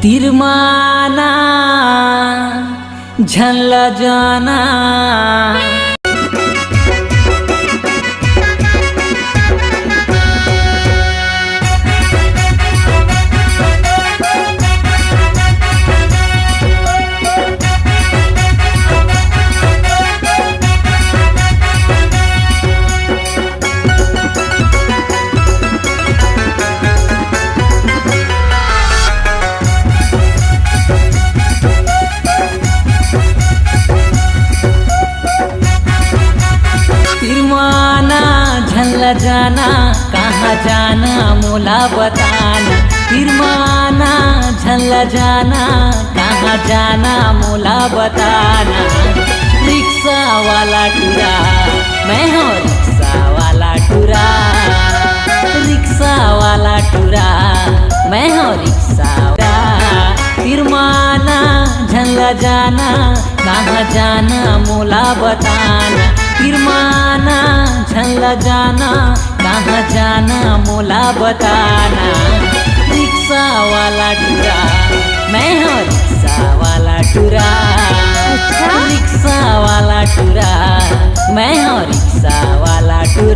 तिरमाना झल जाना। जाना कहाँ जाना मोला बताना। तिरमाना झल जाना कहाँ जाना मोला बताना। रिक्शा वाला टुरा मैं हूँ, रिक्शा वाला टुरा। रिक्शा वाला टुरा मैं हूँ, रिक्शा वाला। तिरमाना झल जाना कहाँ जाना मोला बताना। तिरमाना झल जाना कहाँ जाना मोला बताना। रिक्शा वाला टुरा मैं हूँ, रिक्शा वाला टुरा। रिक्शा वाला टुरा मैं हूँ, रिक्शा वाला टुरा।